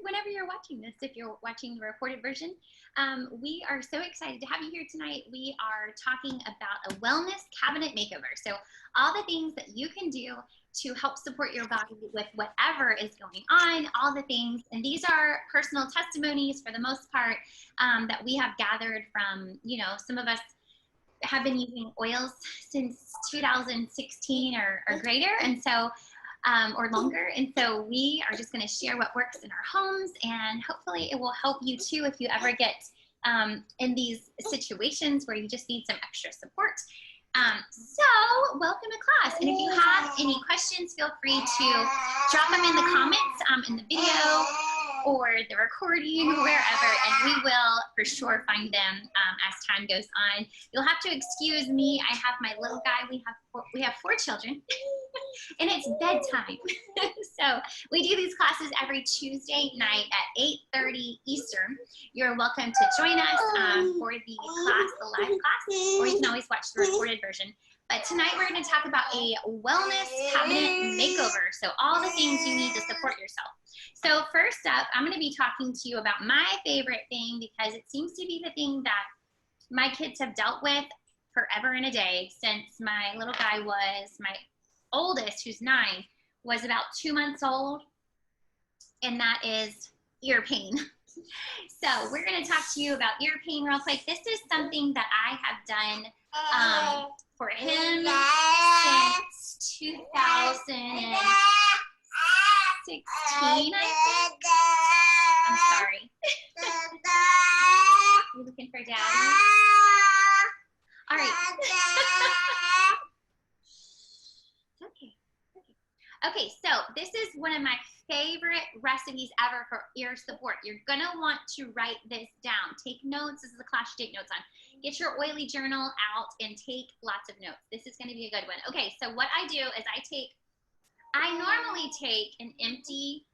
whenever you're watching this, if you're watching the recorded version. We are so excited to have you here tonight. We are talking about a wellness cabinet makeover. So all the things that you can do to help support your body with whatever is going on, all the things. And these are personal testimonies for the most part that we have gathered from, you know, some of us have been using oils since 2016 or greater. And so or longer. And so we are just going to share what works in our homes, and hopefully it will help you too if you ever get in these situations where you just need some extra support. So welcome to class. And if you have any questions, feel free to drop them in the comments in the video or the recording, wherever, and we will for sure find them as time goes on. You'll have to excuse me. I have my little guy. We have four children, and it's bedtime. So we do these classes every Tuesday night at 8:30 Eastern. You're welcome to join us for the class, the live class, or you can always watch the recorded version. But tonight we're going to talk about a wellness cabinet makeover. So all the things you need to support yourself. So first up, I'm going to be talking to you about my favorite thing, because it seems to be the thing that my kids have dealt with forever and a day since my little guy was, my oldest, who's 9, was about 2 months old, and that is ear pain. So we're going to talk to you about ear pain real quick. This is something that I have done for him since 2016, I think. I'm sorry. You looking for daddy? All right. Okay, so this is one of my favorite recipes ever for ear support. You're gonna want to write this down. Take notes. This is a class you take notes on. Get your oily journal out and take lots of notes. This is gonna be a good one. Okay, so what I do is I normally take an empty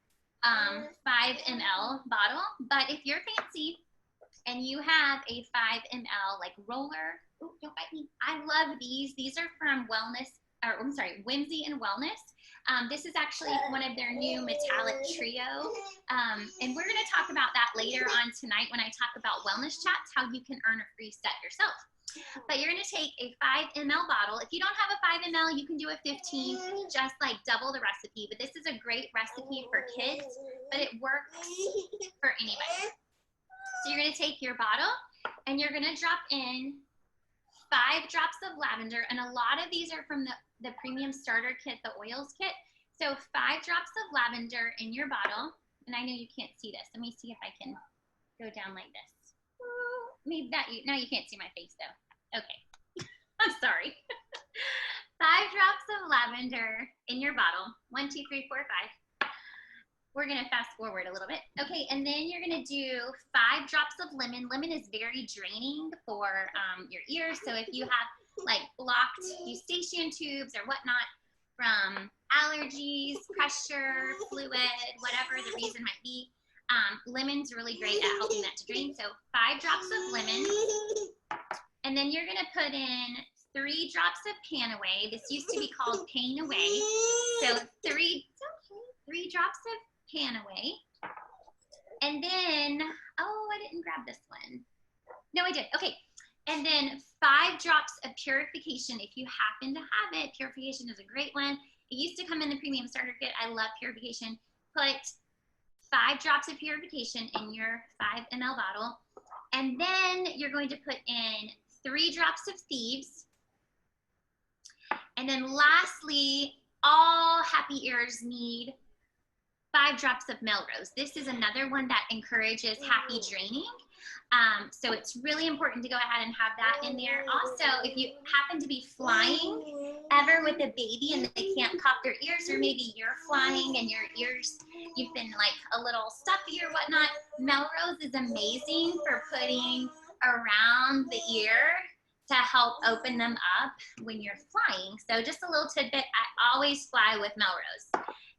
5 ml bottle, but if you're fancy and you have a 5 ml like roller, oh, don't bite me. I love these. These are from Whimsy and Wellness. This is actually one of their new metallic trio. And we're going to talk about that later on tonight when I talk about wellness chats, how you can earn a free set yourself. But you're going to take a 5 ml bottle. If you don't have a 5 ml, you can do a 15, just like double the recipe. But this is a great recipe for kids, but it works for anybody. So you're going to take your bottle and you're going to drop in 5 drops of lavender, and a lot of these are from the premium starter kit, the oils kit. So 5 drops of lavender in your bottle, and I know you can't see this. Let me see if I can go down like this. Maybe now you can't see my face though. Okay, I'm sorry. 5 drops of lavender in your bottle. 1, 2, 3, 4, 5. We're gonna fast forward a little bit. Okay, and then you're gonna do 5 drops of lemon. Lemon is very draining for your ears. So if you have like blocked eustachian tubes or whatnot from allergies, pressure, fluid, whatever the reason might be, lemon's really great at helping that to drain. So 5 drops of lemon. And then you're gonna put in 3 drops of Pan Away. This used to be called Pain Away. So 3 drops of Pan Away. And then, oh, I didn't grab this one. No, I did. Okay. And then 5 drops of Purification. If you happen to have it, Purification is a great one. It used to come in the premium starter kit. I love Purification. Put 5 drops of Purification in your 5 ml bottle. And then you're going to put in 3 drops of Thieves. And then lastly, all happy ears need 5 drops of Melrose. This is another one that encourages happy draining. So it's really important to go ahead and have that in there. Also, if you happen to be flying ever with a baby and they can't pop their ears, or maybe you're flying and your ears, you've been like a little stuffy or whatnot, Melrose is amazing for putting around the ear to help open them up when you're flying. So just a little tidbit, I always fly with Melrose.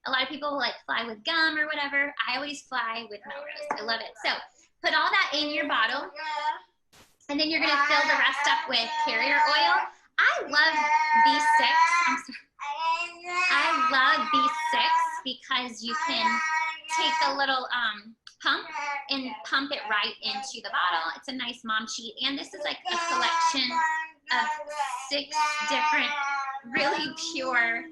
A lot of people like fly with gum or whatever. I always fly with Melrose. I love it. So put all that in your bottle, and then you're going to fill the rest up with carrier oil. I love B6. I'm sorry. I love B6 because you can take the little pump and pump it right into the bottle. It's a nice mom sheet, and this is like a selection of 6 different really pure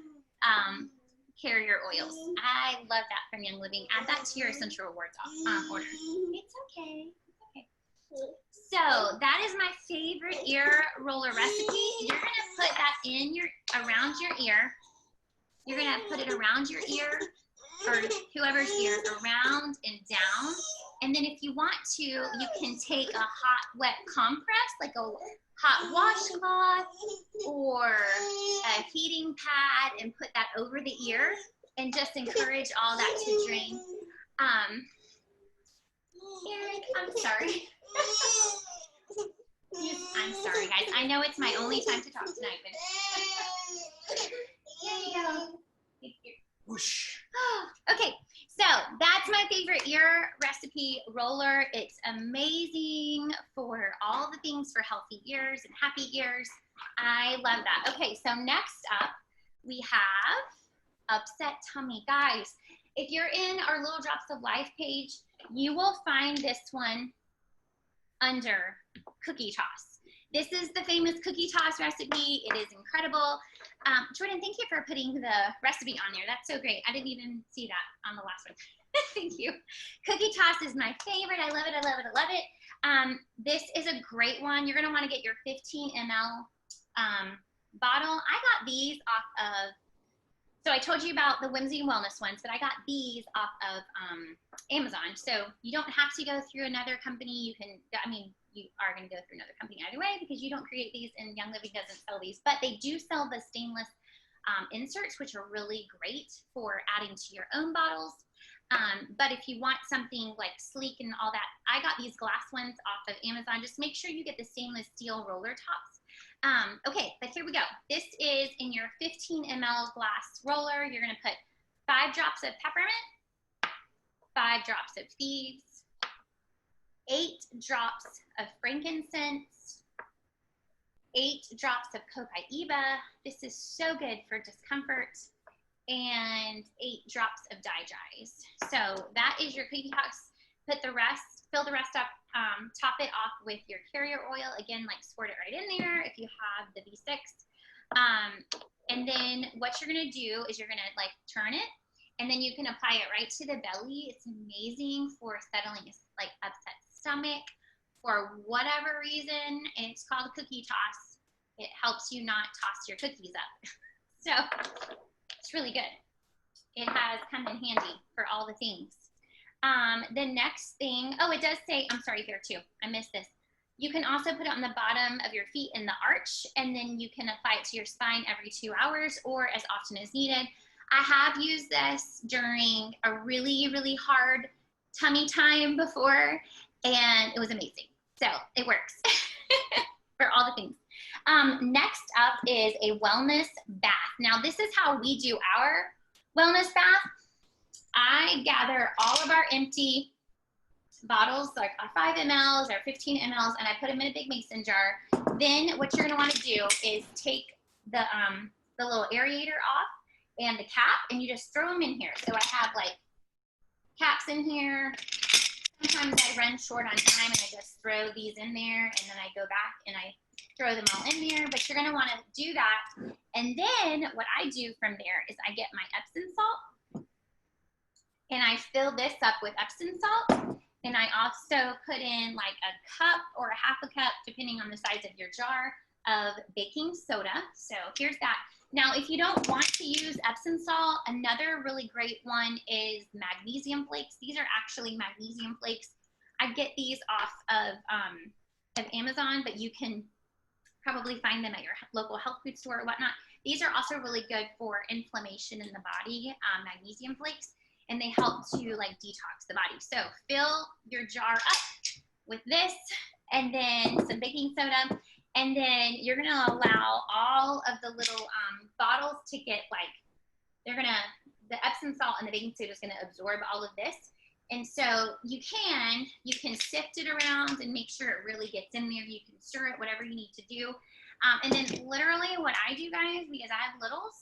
carrier oils. I love that from Young Living. Add that to your Essential Rewards order. It's okay. So that is my favorite ear roller recipe. You're gonna put that in around your ear. You're gonna put it around your ear, or whoever's ear, around and down. And then if you want to, you can take a hot, wet compress, like a hot washcloth or a heating pad, and put that over the ear and just encourage all that to drain. Eric, I'm sorry. I'm sorry, guys. I know it's my only time to talk tonight, but here you go. Whoosh. Okay, so that's my favorite ear recipe roller. It's amazing for all the things for healthy ears and happy ears. I love that. Okay, so next up we have upset tummy. Guys, if you're in our Little Drops of Life page, you will find this one under cookie toss. This is the famous cookie toss recipe. It is incredible. Jordan, thank you for putting the recipe on there. That's so great. I didn't even see that on the last one. Thank you. Cookie toss is my favorite. I love it. I love it. I love it. This is a great one. You're going to want to get your 15 ml bottle. I got these off of, so I told you about the Whimsy Wellness ones, but I got these off of Amazon. So you don't have to go through another company. You can, I mean, you are going to go through another company either way, because you don't create these and Young Living doesn't sell these, but they do sell the stainless inserts, which are really great for adding to your own bottles. But if you want something like sleek and all that, I got these glass ones off of Amazon. Just make sure you get the stainless steel roller tops. Okay, but here we go. This is in your 15 ml glass roller. You're going to put 5 drops of peppermint, 5 drops of thieves, 8 drops of frankincense, 8 drops of copaiba. This is so good for discomfort, and 8 drops of digize. So that is your cookie toss. Put the rest, fill the rest up, top it off with your carrier oil. Again, like squirt it right in there if you have the V6. And then what you're gonna do is you're gonna like turn it, and then you can apply it right to the belly. It's amazing for settling like upset stomach for whatever reason. And it's called cookie toss. It helps you not toss your cookies up. So it's really good. It has come in handy for all the things. The next thing, oh, it does say, I'm sorry, here too, I missed this. You can also put it on the bottom of your feet in the arch, and then you can apply it to your spine every 2 hours or as often as needed. I have used this during a really, really hard tummy time before, and it was amazing. So it works for all the things. Next up is a wellness bath. Now this is how we do our wellness bath. I gather all of our empty bottles, like our 5 mLs, our 15 mLs, and I put them in a big mason jar. Then what you're gonna wanna do is take the little aerator off and the cap, and you just throw them in here. So I have like caps in here. Sometimes I run short on time and I just throw these in there, and then I go back and I throw them all in there. But you're gonna wanna do that. And then what I do from there is I get my Epsom salt, and I fill this up with Epsom salt. And I also put in like a cup or a half a cup, depending on the size of your jar, of baking soda. So here's that. Now, if you don't want to use Epsom salt, another really great one is magnesium flakes. These are actually magnesium flakes. I get these off of Amazon, but you can probably find them at your local health food store or whatnot. These are also really good for inflammation in the body, magnesium flakes, and they help to like detox the body. So fill your jar up with this, and then some baking soda, and then you're gonna allow all of the little bottles to get like, the Epsom salt and the baking soda is gonna absorb all of this. And so you can sift it around and make sure it really gets in there. You can stir it, whatever you need to do. And then literally what I do, guys, because I have littles,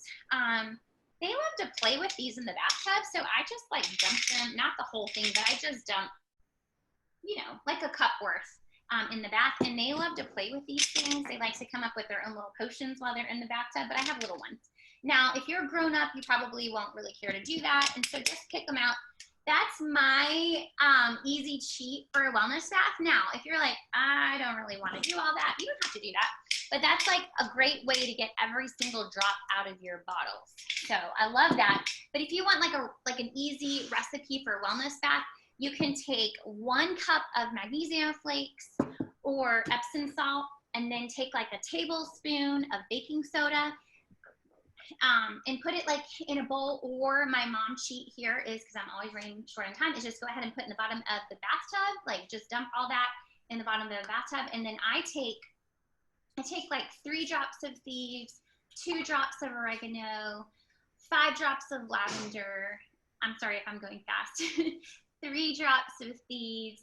they love to play with these in the bathtub. So I just like dump them, not the whole thing, but I just dump, you know, like a cup worth in the bath. And they love to play with these things. They like to come up with their own little potions while they're in the bathtub, but I have little ones. Now, if you're grown up, you probably won't really care to do that. And so just kick them out. That's my easy cheat for a wellness bath. Now, if you're like, I don't really want to do all that, you don't have to do that. But that's like a great way to get every single drop out of your bottles. So I love that. But if you want like an easy recipe for a wellness bath, you can take 1 cup of magnesium flakes or Epsom salt, and then take like a tablespoon of baking soda, and put it like in a bowl. Or my mom cheat here is, because I'm always running short on time, is just go ahead and put in the bottom of the bathtub, like just dump all that in the bottom of the bathtub. And then I take like 3 drops of thieves, 2 drops of oregano, 5 drops of lavender. I'm sorry if I'm going fast. 3 drops of thieves.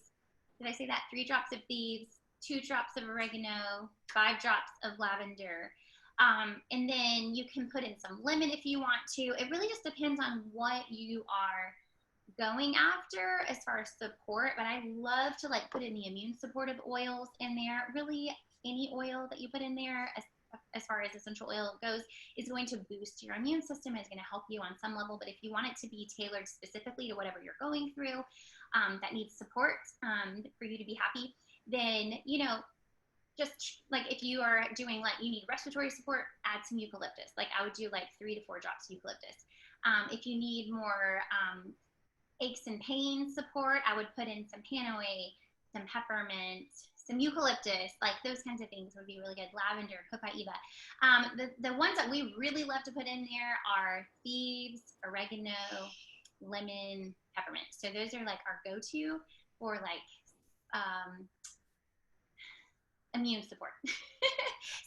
Did I say that? 3 drops of thieves, 2 drops of oregano, 5 drops of lavender. And then you can put in some lemon if you want to. It really just depends on what you are going after as far as support. But I love to like put in the immune supportive oils in there. Really, any oil that you put in there, as far as essential oil goes, is going to boost your immune system, is going to help you on some level. But if you want it to be tailored specifically to whatever you're going through, that needs support, for you to be happy, then, you know, just like if you are doing like, you need respiratory support, add some eucalyptus. Like I would do like 3 to 4 drops of eucalyptus. If you need more aches and pain support, I would put in some panoe, some peppermint, some eucalyptus, like those kinds of things would be really good. Lavender, copaiba. The ones that we really love to put in there are thieves, oregano, lemon, peppermint. So those are like our go-to for like immune support.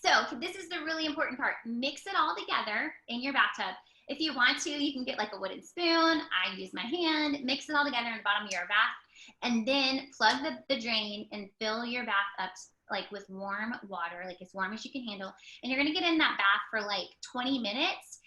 So this is the really important part. Mix it all together in your bathtub. If you want to, you can get like a wooden spoon. I use my hand. Mix it all together in the bottom of your bath, and then plug the drain and fill your bath up like with warm water, like as warm as you can handle. And you're gonna get in that bath for like 20 minutes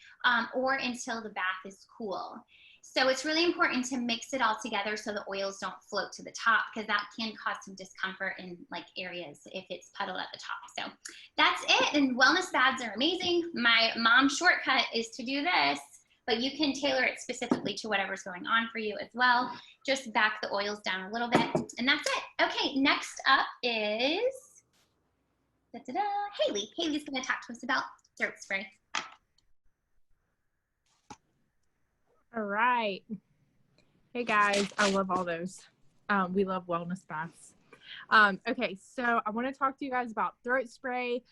or until the bath is cool. So it's really important to mix it all together so the oils don't float to the top, because that can cause some discomfort in like areas if it's puddled at the top. So that's it. And wellness baths are amazing. My mom's shortcut is to do this, but you can tailor it specifically to whatever's going on for you as well. Just back the oils down a little bit, and that's it. Okay, next up is Haley. Haley's going to talk to us about throat spray. All right. Hey guys, I love all those. We love wellness baths. Okay, so I want to talk to you guys about throat spray.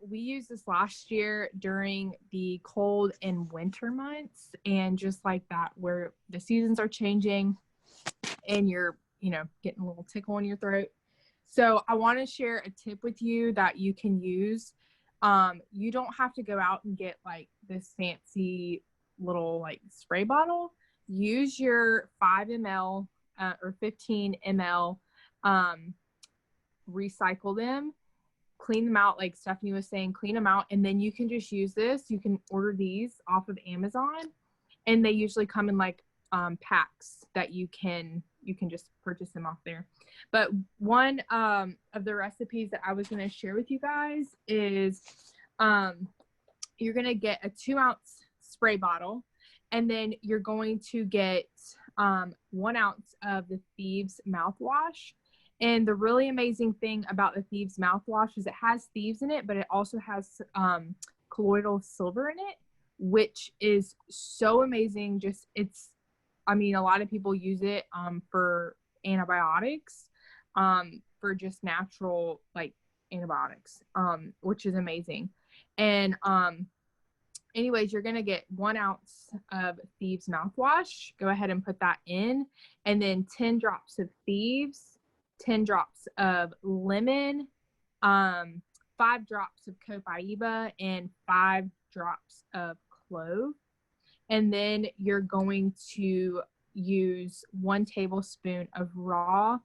We used this last year during the cold and winter months, and just like that, where the seasons are changing and you're, you know, getting a little tickle in your throat. So I want to share a tip with you that you can use. You don't have to go out and get like this fancy little like spray bottle. Use your 5 ml or 15 ml, recycle them, clean them out like Stephanie was saying, clean them out, and then you can just use this. You can order these off of Amazon, and they usually come in like packs that you can just purchase them off there. But one of the recipes that I was going to share with you guys is you're going to get a 2-ounce spray bottle, and then you're going to get 1 ounce of the Thieves mouthwash. And the really amazing thing about the Thieves mouthwash is it has thieves in it, but it also has colloidal silver in it, which is so amazing. Just I mean, a lot of people use it for antibiotics, for just natural like antibiotics, which is amazing. And anyways, you're going to get 1 ounce of Thieves mouthwash. Go ahead and put that in. And then 10 drops of Thieves, 10 drops of lemon, 5 drops of copaiba, and 5 drops of clove. And then you're going to use 1 tablespoon of raw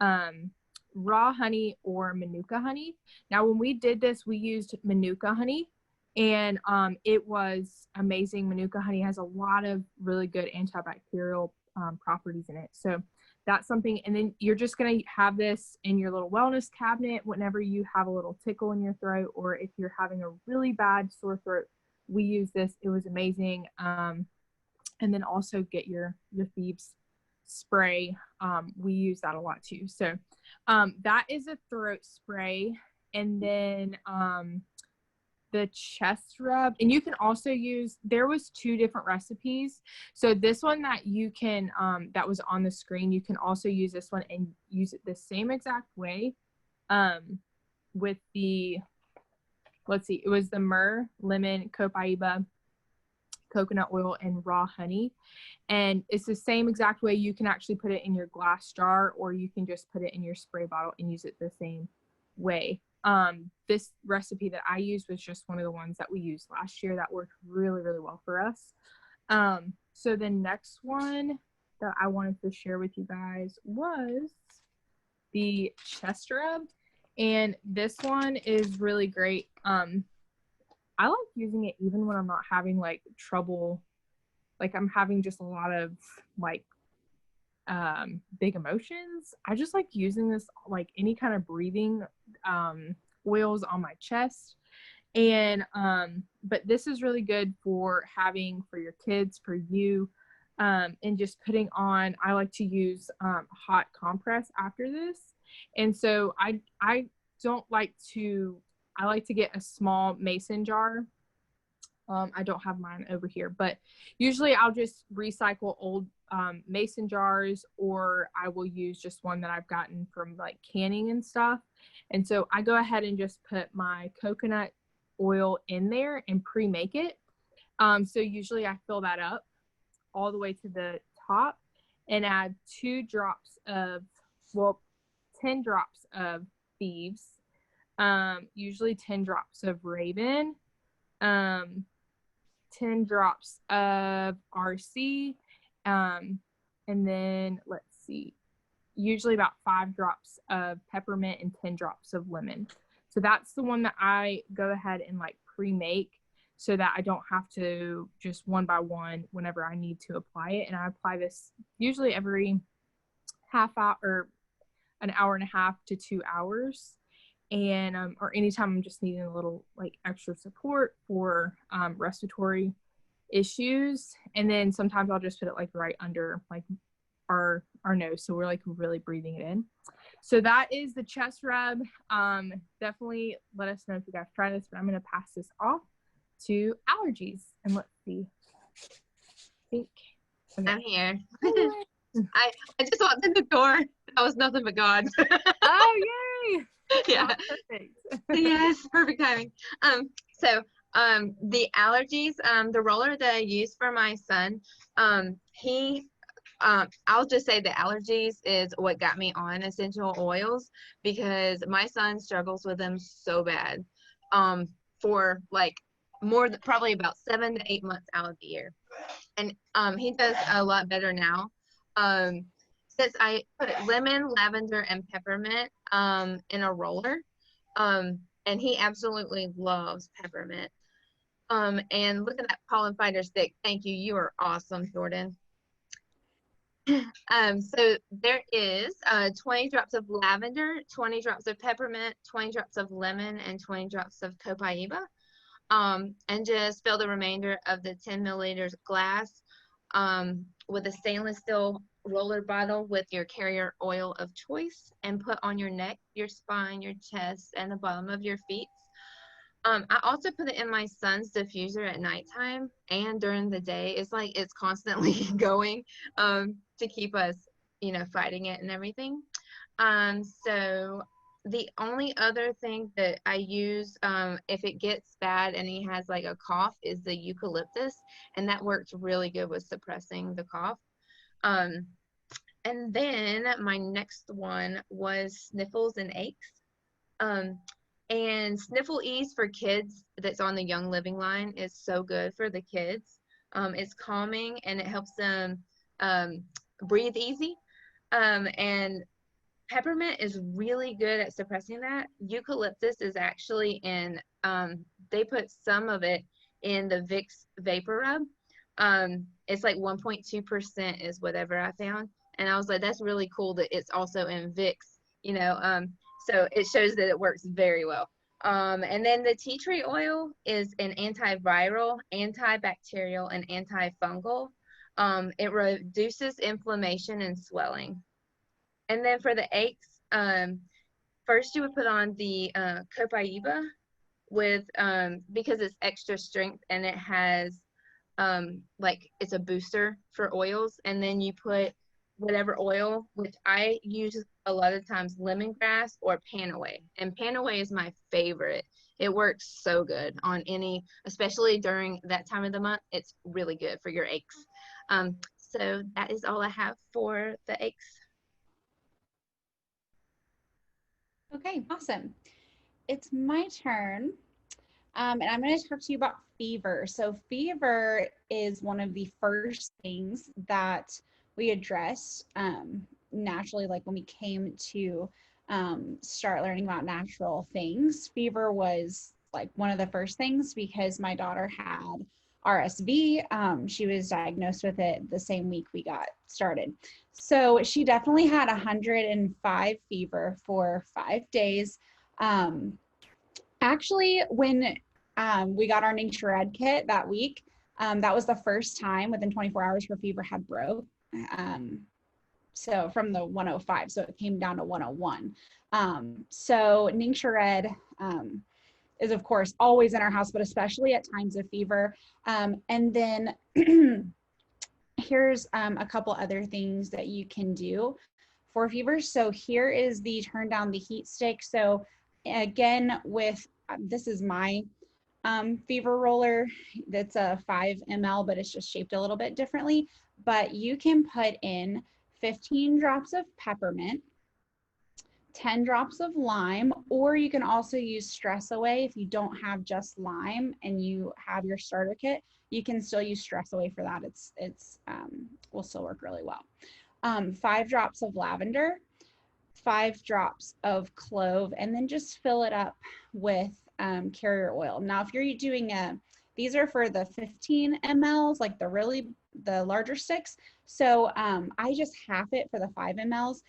honey or manuka honey. Now, when we did this, we used manuka honey. And it was amazing. Manuka honey has a lot of really good antibacterial properties in it. So that's something. And then you're just going to have this in your little wellness cabinet whenever you have a little tickle in your throat, or if you're having a really bad sore throat. We use this. It was amazing. And then also get your thieves spray. We use that a lot too. So that is a throat spray. And then the chest rub, and you can also use, there was 2 different recipes. So this one that you can that was on the screen, you can also use this one and use it the same exact way with the, let's see, it was the myrrh, lemon, copaiba, coconut oil, and raw honey. And it's the same exact way. You can actually put it in your glass jar, or you can just put it in your spray bottle and use it the same way. This recipe that I used was just one of the ones that we used last year that worked really, really well for us. So the next one that I wanted to share with you guys was the chest rub. And this one is really great. I like using it even when I'm not having like trouble, like I'm having just a lot of like big emotions. I just like using this, like any kind of breathing oils on my chest. And but this is really good for having for your kids, for you, and just putting on. I like to use hot compress after this. And so I don't like to, I like to get a small mason jar. I don't have mine over here, but usually I'll just recycle old mason jars, or I will use just one that I've gotten from like canning and stuff. And so I go ahead and just put my coconut oil in there and pre-make it. So usually I fill that up all the way to the top and add 2 drops of, well, 10 drops of thieves, usually 10 drops of Raven, 10 drops of RC, and then let's see, usually about 5 drops of peppermint and 10 drops of lemon. So that's the one that I go ahead and like pre-make so that I don't have to just one by one whenever I need to apply it. And I apply this usually every half hour or an hour and a half to 2 hours. And or anytime I'm just needing a little like extra support for respiratory issues. And then sometimes I'll just put it like right under like our nose, so we're like really breathing it in. So that is the chest rub. Definitely let us know if you guys try this, but I'm going to pass this off to allergies. And let's see, I think I'm here. I just walked in the door. That was nothing but God. Oh, yay. Yeah. Oh, perfect. Yes, perfect timing. So the allergies, the roller that I use for my son, I'll just say the allergies is what got me on essential oils, because my son struggles with them so bad, for like more than probably about 7 to 8 months out of the year. And he does a lot better now. Since I put lemon, lavender, and peppermint in a roller, and he absolutely loves peppermint. And look at that pollen fighter stick. Thank you. You are awesome, Jordan. So there is 20 drops of lavender, 20 drops of peppermint, 20 drops of lemon, and 20 drops of copaiba. And just fill the remainder of the 10 milliliters glass with a stainless steel roller bottle with your carrier oil of choice, and put on your neck, your spine, your chest, and the bottom of your feet. I also put it in my son's diffuser at nighttime and during the day. It's like it's constantly going to keep us, fighting it and everything. So the only other thing that I use if it gets bad and he has like a cough is the eucalyptus, and that works really good with suppressing the cough. And then my next one was sniffles and aches. And Sniffle Ease for kids that's on the Young Living line is so good for the kids. It's calming and it helps them breathe easy. And Peppermint is really good at suppressing that. Eucalyptus is actually in, they put some of it in the Vicks Vapor Rub. It's like 1.2% is whatever I found. And I was like, that's really cool that it's also in Vicks, you know. So it shows that it works very well. And then the tea tree oil is an antiviral, antibacterial, and antifungal. It reduces inflammation and swelling. And then for the aches, first you would put on the Copaiba with, because it's extra strength and it has, like it's a booster for oils. And then you put whatever oil, which I use a lot of times lemongrass or Panaway. And Panaway is my favorite. It works so good on any, especially during that time of the month. It's really good for your aches. So that is all I have for the aches. Okay, awesome. It's my turn. And I'm going to talk to you about fever. So fever is one of the first things that we addressed naturally, like when we came to start learning about natural things. Fever was like one of the first things because my daughter had RSV. She was diagnosed with it the same week we got started. So she definitely had 105 fever for 5 days. Actually, when we got our Nature Red kit that week, that was the first time within 24 hours her fever had broke. So from the 105, so it came down to 101. So Nature Red is of course always in our house, but especially at times of fever. And then here's a couple other things that you can do for fever. So here is the turn down the heat stick. So again, with this is my fever roller. That's a 5 ml, but it's just shaped a little bit differently. But you can put in 15 drops of peppermint, 10 drops of lime, or you can also use Stress Away. If you don't have just lime and you have your starter kit, you can still use Stress Away for that. It's will still work really well. 5 drops of lavender, 5 drops of clove, and then just fill it up with carrier oil. Now, if you're doing these are for the 15 mLs, like the larger sticks. So I just half it for the 5 mLs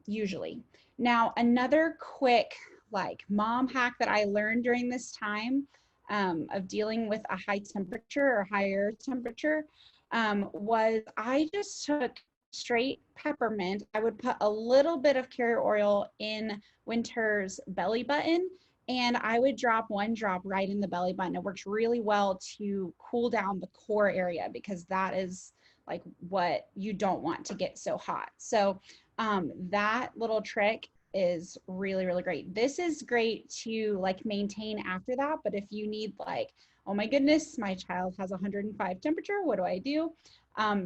usually. Now, another quick like mom hack that I learned during this time of dealing with a high temperature or higher temperature was I just took straight peppermint. I would put a little bit of carrier oil in Winter's belly button, and I would drop 1 drop right in the belly button. It works really well to cool down the core area because that is like what you don't want to get so hot. So that little trick is really, really great. This is great to like maintain after that, but if you need like, oh my goodness, my child has 105 temperature, what do I do?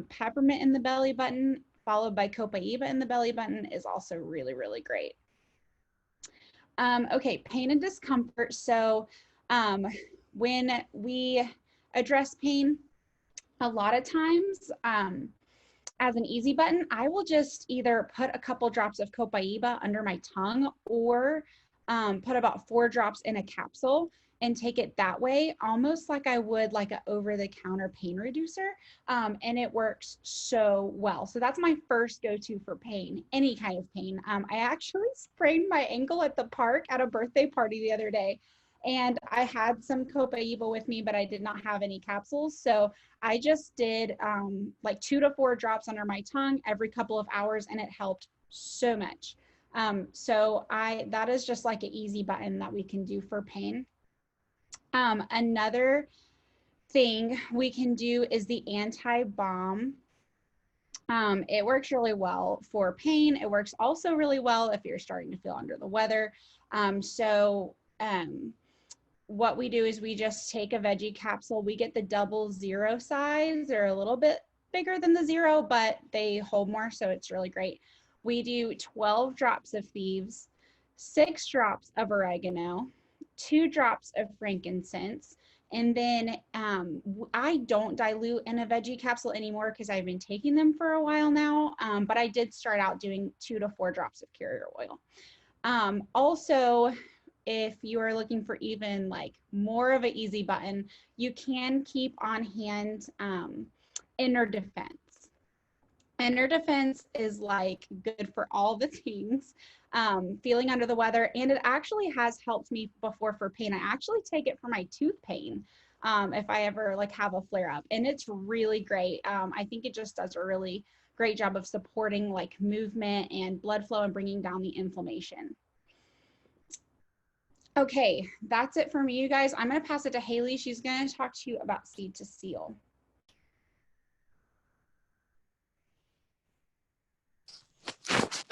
Peppermint in the belly button followed by Copaiba in the belly button is also really, really great. Okay, pain and discomfort. So when we address pain, a lot of times as an easy button, I will just either put a couple drops of Copaiba under my tongue or put about 4 drops in a capsule and take it that way, almost like I would like an over-the-counter pain reducer, and it works so well. So that's my first go-to for pain, any kind of pain. I actually sprained my ankle at the park at a birthday party the other day, and I had some Copaiba with me, but I did not have any capsules. So I just did like 2 to 4 drops under my tongue every couple of hours, and it helped so much. So that is just like an easy button that we can do for pain. Another thing we can do is the anti-balm. It works really well for pain. It works also really well if you're starting to feel under the weather. What we do is we just take a veggie capsule. We get the 00 size. They're a little bit bigger than the 0, but they hold more, so it's really great. We do 12 drops of thieves, 6 drops of oregano, 2 drops of frankincense, And then I don't dilute in a veggie capsule anymore because I've been taking them for a while now. But I did start out doing 2 to 4 drops of carrier oil. Also, if you are looking for even like more of an easy button, you can keep on hand Inner Defense. Inner Defense is like good for all the things, feeling under the weather, and it actually has helped me before for pain. I actually take it for my tooth pain if I ever like have a flare up, and it's really great. I think it just does a really great job of supporting like movement and blood flow and bringing down the inflammation. Okay, that's it for me, you guys. I'm going to pass it to Haley. She's going to talk to you about Seed to Seal.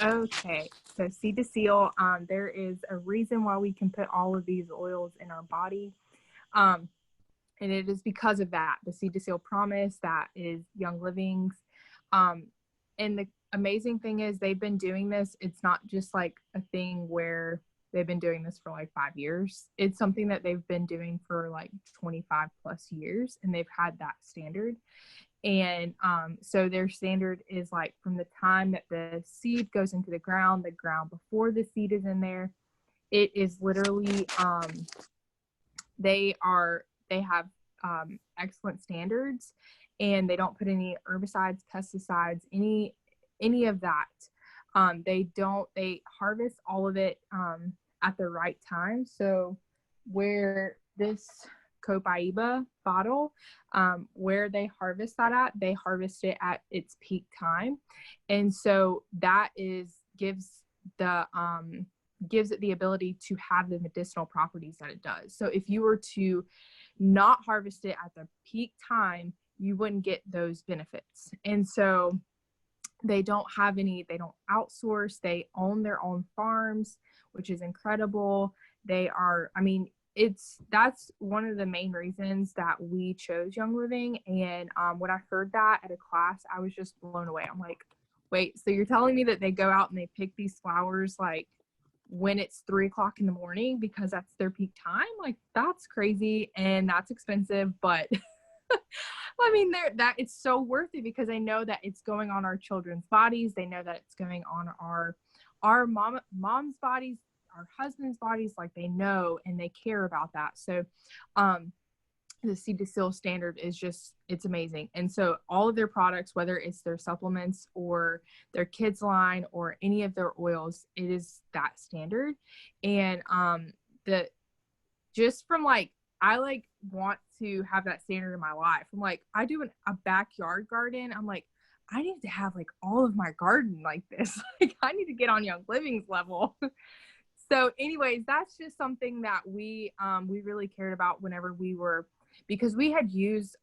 Okay, so Seed to Seal, there is a reason why we can put all of these oils in our body. And it is because of that, the Seed to Seal promise that is Young Living's. And the amazing thing is they've been doing this. It's not just like a thing where they've been doing this for like 5 years. It's something that they've been doing for like 25 plus years, and they've had that standard. And so their standard is like from the time that the seed goes into the ground before the seed is in there, it is literally they have excellent standards, and they don't put any herbicides, pesticides, any of that. They harvest all of it at the right time. So where this Copaiba bottle, where they harvest that at, they harvest it at its peak time. And so that gives it the ability to have the medicinal properties that it does. So if you were to not harvest it at the peak time, you wouldn't get those benefits. And so they don't outsource, they own their own farms, which is incredible. That's one of the main reasons that we chose Young Living. And when I heard that at a class, I was just blown away. I'm like, wait, so you're telling me that they go out and they pick these flowers like when it's 3 o'clock in the morning because that's their peak time? Like, that's crazy and that's expensive, but I mean, that it's so worth it because they know that it's going on our children's bodies. They know that it's going on our mom's bodies, our husband's bodies. Like, they know and they care about that. So the Seed to Seal standard is just, it's amazing. And so all of their products, whether it's their supplements or their kids line or any of their oils, it is that standard. And I like want to have that standard in my life. I'm like, I do a backyard garden. I'm like, I need to have like all of my garden like this. Like, I need to get on Young Living's level. So anyways, that's just something that we really cared about whenever because we had used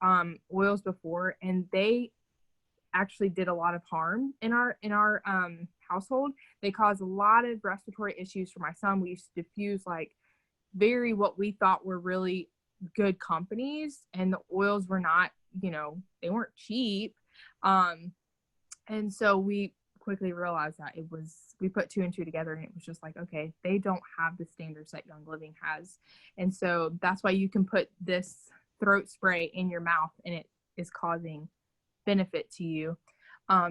oils before, and they actually did a lot of harm in our household. They caused a lot of respiratory issues for my son. We used to diffuse like what we thought were really good companies, and the oils were not, they weren't cheap. And so we quickly realized that we put 2 and 2 together, and it was just like, okay, they don't have the standards that Young Living has. And so that's why you can put this throat spray in your mouth and it is causing benefit to you.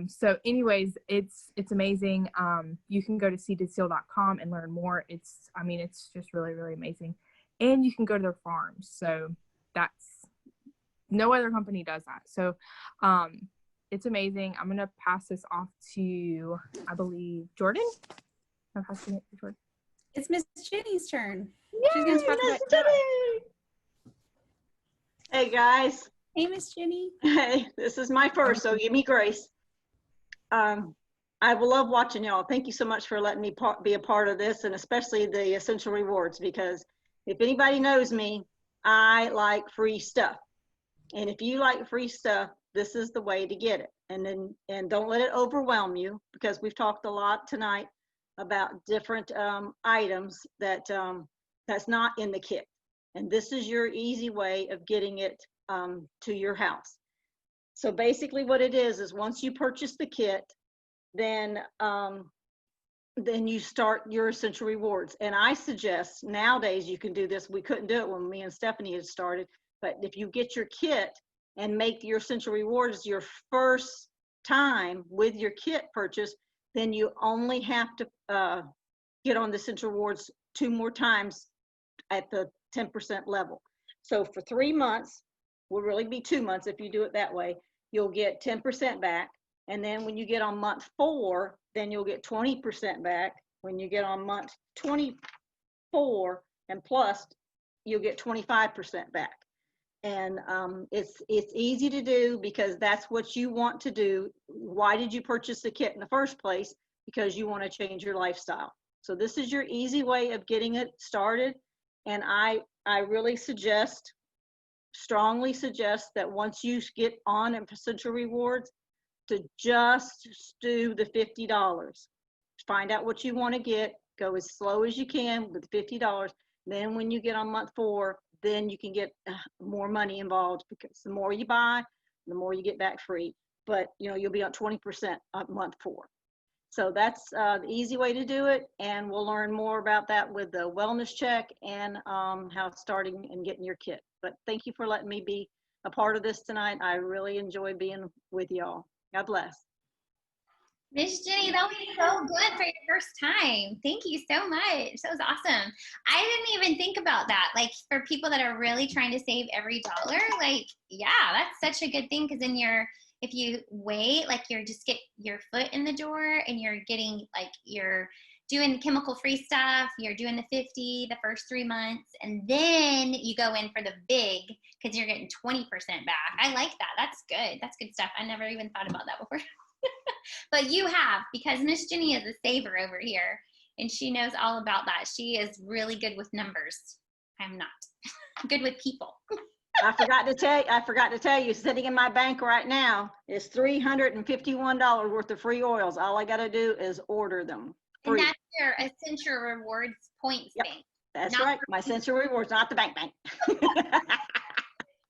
So anyways, it's amazing. You can go to seedtoseal.com and learn more. It's just really, really amazing. And you can go to their farms. So no other company does that. So, it's amazing. I'm going to pass this off to, I believe, Jordan. I'm passing it to Jordan. It's Miss Jenny's turn. Yay, She's going to talk Miss about Jenny. Hey guys. Hey, Miss Jenny. Hey, this is my first, so give me grace. I will love watching y'all. Thank you so much for letting me be a part of this, and especially the Essential Rewards, because if anybody knows me, I like free stuff. And if you like free stuff, this is the way to get it. And don't let it overwhelm you, because we've talked a lot tonight about different items that's not in the kit. And this is your easy way of getting it to your house. So basically what it is once you purchase the kit, then you start your Essential Rewards. And I suggest nowadays you can do this. We couldn't do it when me and Stephanie had started, But if you get your kit and make your Essential Rewards your first time with your kit purchase, then you only have to get on the Essential Rewards 2 more times at the 10% level. So for 3 months, will really be 2 months if you do it that way, you'll get 10% back. And then when you get on month 4, then you'll get 20% back. When you get on month 24 and plus, you'll get 25% back. And it's easy to do because that's what you want to do. Why did you purchase the kit in the first place? Because you want to change your lifestyle. So this is your easy way of getting it started. And I really strongly suggest that once you get on Essential Rewards, to just do the $50. Find out what you want to get, go as slow as you can with $50. Then when you get on month 4, then you can get more money involved, because the more you buy, the more you get back free. But you'll be on 20% at month 4. So that's the easy way to do it. And we'll learn more about that with the wellness check and how starting and getting your kit. But thank you for letting me be a part of this tonight. I really enjoy being with y'all. God bless. Miss Jenny, that was so good for your first time. Thank you so much. That was awesome. I didn't even think about that. Like, for people that are really trying to save every dollar, like, yeah, that's such a good thing. Because then if you wait, like, you're just get your foot in the door and you're getting, like, you're doing chemical-free stuff, you're doing the 50 the first 3 months, and then you go in for the big because you're getting 20% back. I like that. That's good. That's good stuff. I never even thought about that before. But you have, because Miss Jenny is a saver over here, and she knows all about that. She is really good with numbers. I'm not. I'm good with people. I forgot to tell you, sitting in my bank right now is $351 worth of free oils. All I got to do is order them. Free. And that's your Essential Rewards points bank. That's right. My Essential Rewards, not the bank.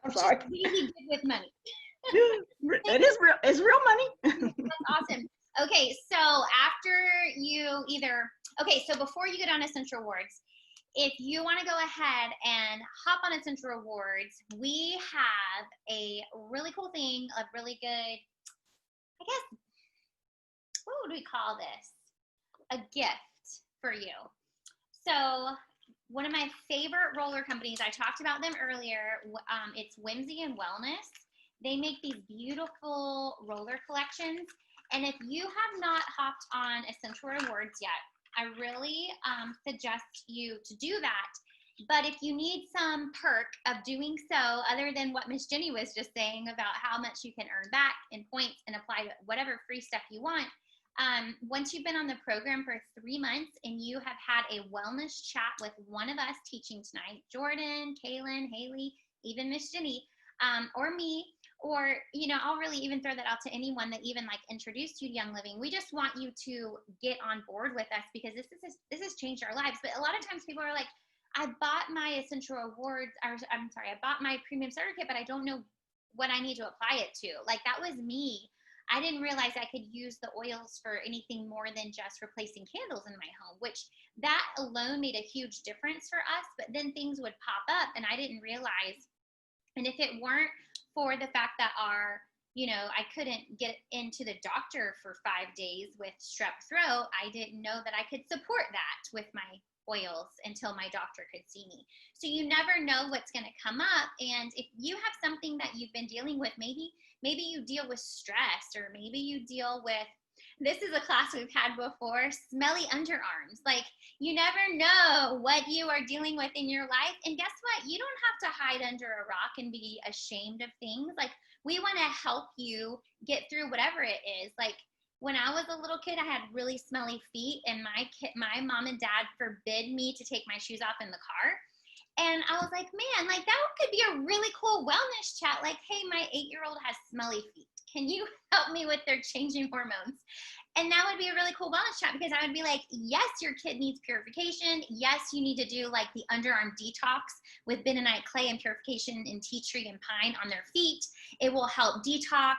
I'm sorry. She's really good with money. It is real. It's real money. That's awesome. Okay, so after you so before you get on Essential Rewards, if you want to go ahead and hop on Essential Rewards, we have a really cool thing, a really good, I guess, what would we call this? A gift for you. So one of my favorite roller companies, I talked about them earlier, it's Whimsy and Wellness. They make these beautiful roller collections. And if you have not hopped on Essential Rewards yet, I really suggest you to do that. But if you need some perk of doing so, other than what Miss Jenny was just saying about how much you can earn back in points and apply to whatever free stuff you want, once you've been on the program for 3 months and you have had a wellness chat with one of us teaching tonight, Jordan, Kaylin, Haley, even Miss Jenny, or me, or, I'll really even throw that out to anyone that even like introduced you to Young Living. We just want you to get on board with us because this has changed our lives. But a lot of times people are like, I bought my Essential Rewards, I bought my premium starter kit, but I don't know what I need to apply it to. Like, that was me. I didn't realize I could use the oils for anything more than just replacing candles in my home, which that alone made a huge difference for us. But then things would pop up and I didn't realize. And if it weren't for the fact that I couldn't get into the doctor for 5 days with strep throat, I didn't know that I could support that with my oils until my doctor could see me. So you never know what's going to come up. And if you have something that you've been dealing with, maybe you deal with stress, or maybe you deal with, this is a class we've had before, smelly underarms. Like, you never know what you are dealing with in your life. And guess what? You don't have to hide under a rock and be ashamed of things. Like, we want to help you get through whatever it is. Like, when I was a little kid, I had really smelly feet, and my mom and dad forbid me to take my shoes off in the car. And I was like, man, like, that could be a really cool wellness chat. Like, hey, my 8-year-old has smelly feet. Can you help me with their changing hormones? And that would be a really cool wellness chat, because I would be like, yes, your kid needs purification. Yes, you need to do like the underarm detox with bentonite clay and purification in tea tree and pine on their feet. It will help detox.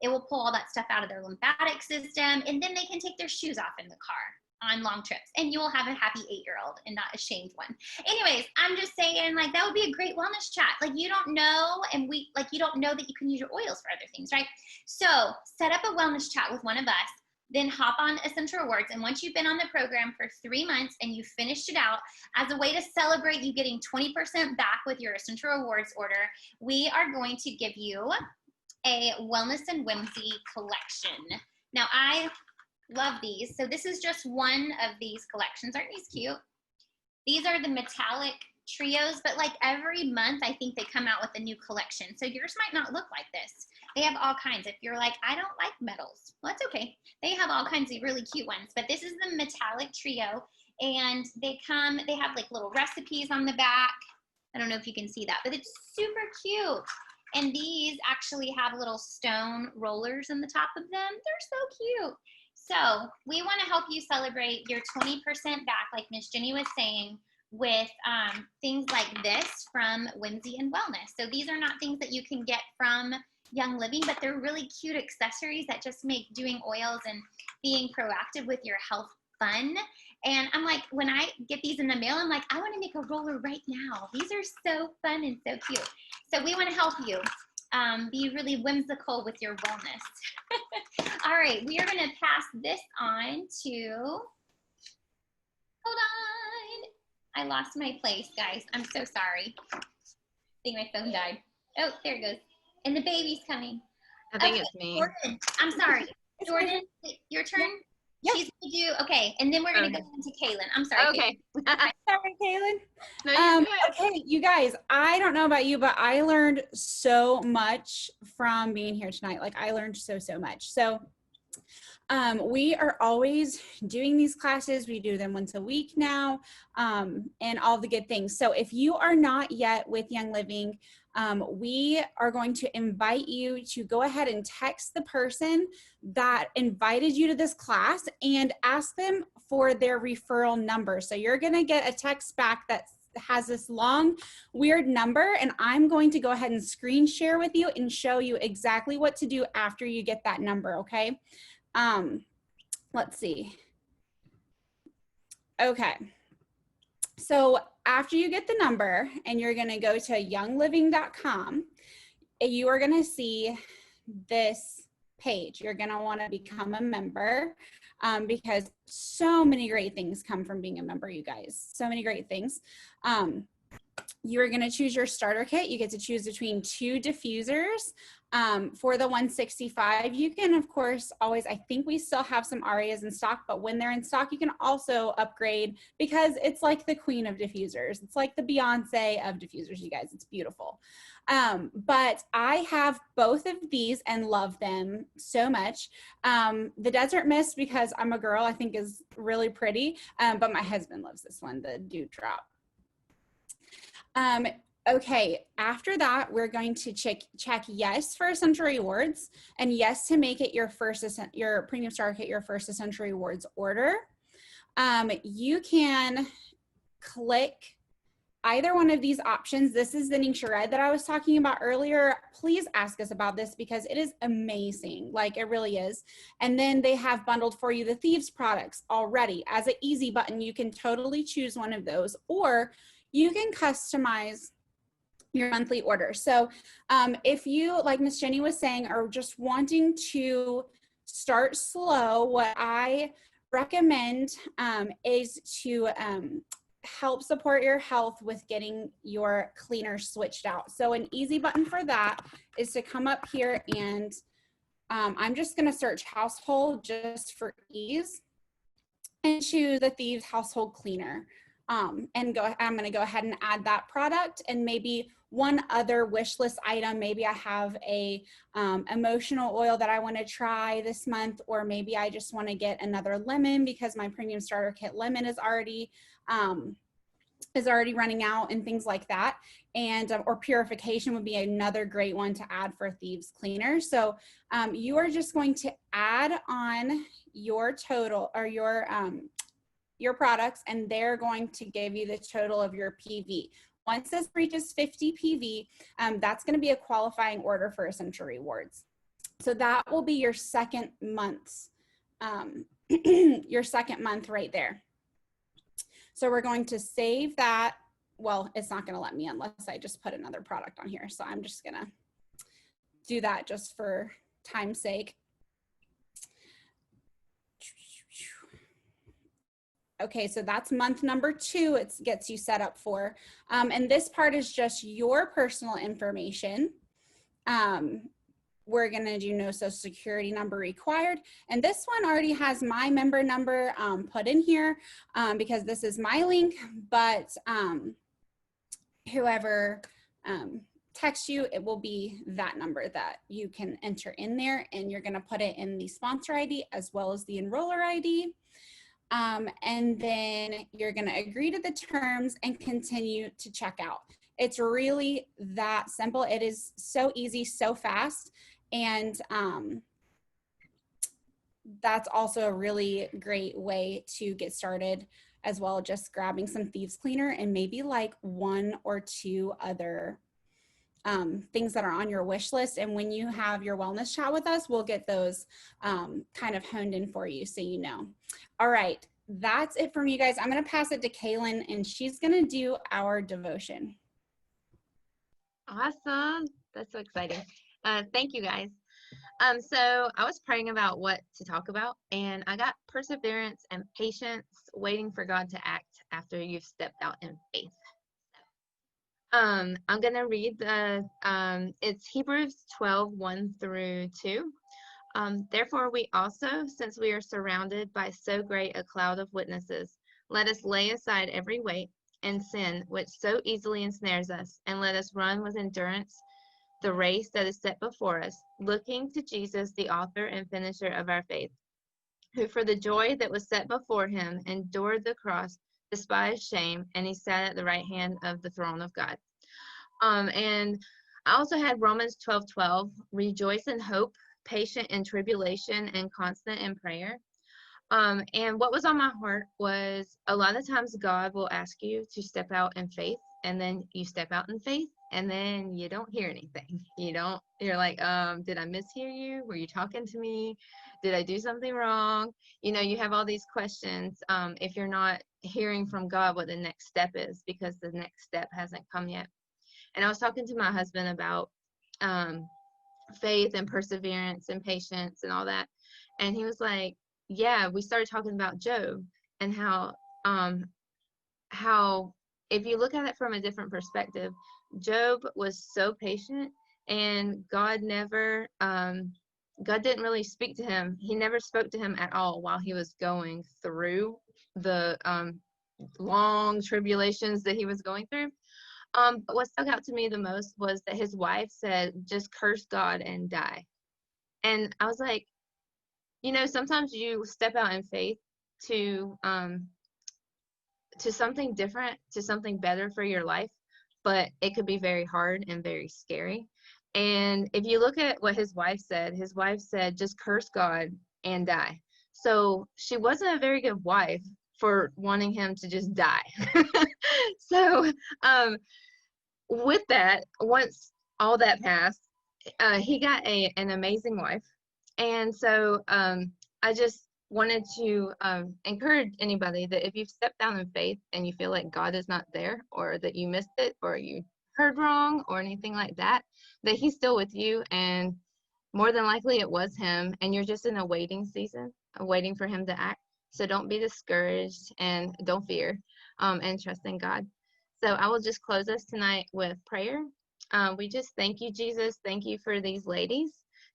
It will pull all that stuff out of their lymphatic system, and then they can take their shoes off in the car. on long trips, and you will have a happy 8-year-old and not a shamed one. Anyways, I'm just saying, like, that would be a great wellness chat. Like, you don't know, and you don't know that you can use your oils for other things, right? So set up a wellness chat with one of us, then hop on Essential Rewards. And once you've been on the program for 3 months and you finished it out, as a way to celebrate you getting 20% back with your Essential Rewards order, we are going to give you a Wellness and Whimsy collection. Now, I love these. So this is just one of these collections. Aren't these cute? These are the metallic trios, but like every month, I think they come out with a new collection. So yours might not look like this. They have all kinds. If you're like, I don't like metals, well, that's okay. They have all kinds of really cute ones, but this is the metallic trio, and they have like little recipes on the back. I don't know if you can see that, but it's super cute. And these actually have little stone rollers in the top of them. They're so cute. So we want to help you celebrate your 20% back, like Miss Jenny was saying, with things like this from Whimsy and Wellness. So these are not things that you can get from Young Living, but they're really cute accessories that just make doing oils and being proactive with your health fun. And I'm like, when I get these in the mail, I'm like, I want to make a roller right now. These are so fun and so cute. So we want to help you be really whimsical with your wellness. All right, we are going to pass this on to, hold on. I lost my place, guys. I'm so sorry. I think my phone died. Oh, there it goes. And the baby's coming. I think it's me. Jordan, I'm sorry. Jordan, your turn? Yeah. She's going to do, okay. And then we're going to go into Kaylin. I'm sorry. Okay. Sorry, Kaylin. No, you're good. Okay, you guys, I don't know about you, but I learned so much from being here tonight. Like, I learned so much. So we are always doing these classes. We do them once a week now, and all the good things. So if you are not yet with Young Living, we are going to invite you to go ahead and text the person that invited you to this class and ask them for their referral number. So you're going to get a text back that has this long, weird number, and I'm going to go ahead and screen share with you and show you exactly what to do after you get that number, okay? Let's see. Okay. So after you get the number and you're going to go to youngliving.com, you are going to see this page. You're going to want to become a member because so many great things come from being a member, you guys. So many great things. You're going to choose your starter kit. You get to choose between 2 diffusers for the 165. You can, of course, always, I think we still have some Arias in stock, but when they're in stock, you can also upgrade because it's like the queen of diffusers. It's like the Beyonce of diffusers, you guys. It's beautiful. But I have both of these and love them so much. The Desert Mist, because I'm a girl, I think is really pretty, but my husband loves this one, the Dewdrop. Okay, after that, we're going to check yes for Essential Rewards and yes to make it your premium starter kit, your first Essential Rewards order. You can click either one of these options. This is the Ningxia Red that I was talking about earlier. Please ask us about this because it is amazing. Like, it really is. And then they have bundled for you the Thieves products already. As an easy button, you can totally choose one of those, or you can customize your monthly order. So if you, like Miss Jenny was saying, are just wanting to start slow, what I recommend is to help support your health with getting your cleaner switched out. So an easy button for that is to come up here and I'm just going to search household just for ease and choose the Thieves household cleaner. I'm going to go ahead and add that product and maybe one other wish list item. Maybe I have a emotional oil that I want to try this month, or maybe I just want to get another lemon because my premium starter kit lemon is already running out, and things like that. And or purification would be another great one to add for Thieves cleaner. So you are just going to add on your total or your products, and they're going to give you the total of your PV. Once this reaches 50 PV, that's going to be a qualifying order for Essential Rewards. So that will be your second month's your second month right there. So we're going to save that. Well, it's not going to let me unless I just put another product on here. So I'm just going to do that just for time's sake. Okay, so that's month number 2. It gets you set up for. And this part is just your personal information. We're going to do no social security number required. And this one already has my member number put in here because this is my link. But whoever texts you, it will be that number that you can enter in there. And you're going to put it in the sponsor ID as well as the enroller ID. And then you're going to agree to the terms and continue to check out. It's really that simple. It is so easy, so fast. And that's also a really great way to get started as well, just grabbing some thieves cleaner and maybe like 1 or 2 other things that are on your wish list. And when you have your wellness chat with us, we'll get those kind of honed in for you so you know. All right, that's it from you guys. I'm going to pass it to Kaylin and she's going to do our devotion. Awesome. That's so exciting. Thank you guys. So I was praying about what to talk about, and I got perseverance and patience, waiting for God to act after you've stepped out in faith. I'm going to read it's Hebrews 12, 1 through 2. Therefore we also, since we are surrounded by so great a cloud of witnesses, let us lay aside every weight and sin which so easily ensnares us, and let us run with endurance the race that is set before us, looking to Jesus, the author and finisher of our faith, who for the joy that was set before him endured the cross, despised shame, and he sat at the right hand of the throne of God. And I also had Romans 12:12, rejoice in hope, patient in tribulation, and constant in prayer. And what was on my heart was a lot of times God will ask you to step out in faith, and then you step out in faith, and then you don't hear anything. You're like, did I mishear you? Were you talking to me? Did I do something wrong? You have all these questions if you're not hearing from God what the next step is, because the next step hasn't come yet. And I was talking to my husband about faith and perseverance and patience and all that. And he was like, yeah, we started talking about Job and how if you look at it from a different perspective, Job was so patient, and God didn't really speak to him. He never spoke to him at all while he was going through the long tribulations that he was going through. But what stuck out to me the most was that his wife said, just curse God and die. And I was like, sometimes you step out in faith to something different, to something better for your life, but it could be very hard and very scary. And if you look at what his wife said, just curse God and die. So she wasn't a very good wife for wanting him to just die. So with that, once all that passed, he got an amazing wife. And so I just wanted to encourage anybody that if you've stepped down in faith and you feel like God is not there, or that you missed it, or you heard wrong, or anything like that, that he's still with you, and more than likely it was him, and you're just in a waiting season, waiting for him to act. So don't be discouraged and don't fear, and trust in God. So I will just close us tonight with prayer. We just thank you, Jesus. Thank you for these ladies.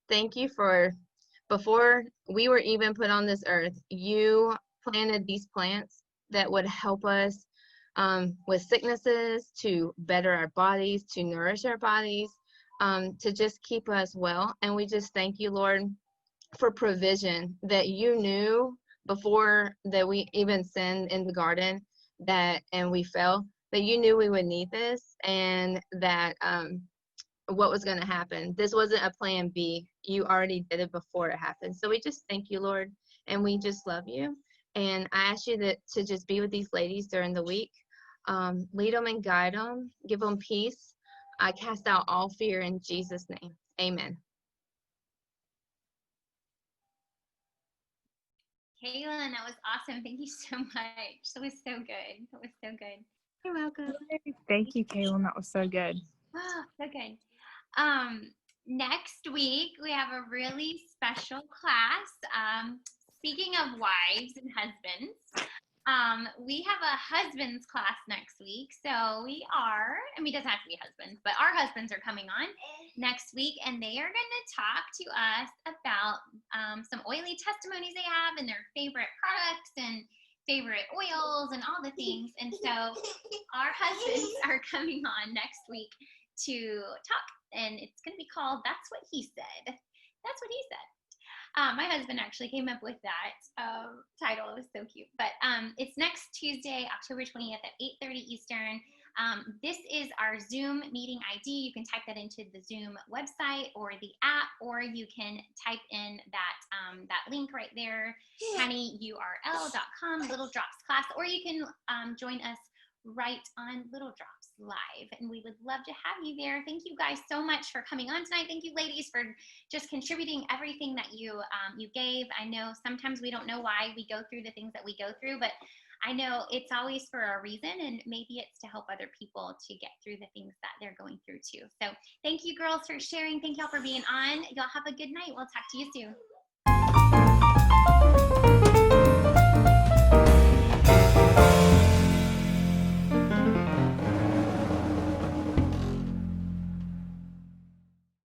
Thank you for, before we were even put on this earth, you planted these plants that would help us with sicknesses, to better our bodies, to nourish our bodies, to just keep us well. And we just thank you, Lord, for provision that you knew before that we even sinned in the garden, and we fell, that you knew we would need this, and that what was going to happen. This wasn't a plan B. You already did it before it happened. So we just thank you, Lord, and we just love you. And I ask you to just be with these ladies during the week. Lead them and guide them. Give them peace. I cast out all fear in Jesus' name. Amen. Kaylin, that was awesome. Thank you so much. That was so good. That was so good. You're welcome. Thank you, Kaylin. That was so good. Oh, so good. Next week we have a really special class. Speaking of wives and husbands, we have a husbands class next week. So we are, I mean, it doesn't have to be husbands, but our husbands are coming on next week, and they are going to talk to us about some oily testimonies they have and their favorite products and favorite oils and all the things. And so our husbands are coming on next week to talk, and it's going to be called That's What He Said. That's what he said. My husband actually came up with that title. It was so cute. But it's next Tuesday, October 20th at 8:30 Eastern. This is our Zoom meeting ID. You can type that into the Zoom website or the app, or you can type in that link right there, tinyurl.com, Little Drops class, or you can join us right on Little Drops Live, and we would love to have you there. Thank you guys so much for coming on tonight. Thank you, ladies, for just contributing everything that you gave. I know sometimes we don't know why we go through the things that we go through, but I know it's always for a reason, and maybe it's to help other people to get through the things that they're going through too. So thank you, girls, for sharing. Thank y'all for being on. Y'all have a good night. We'll talk to you soon.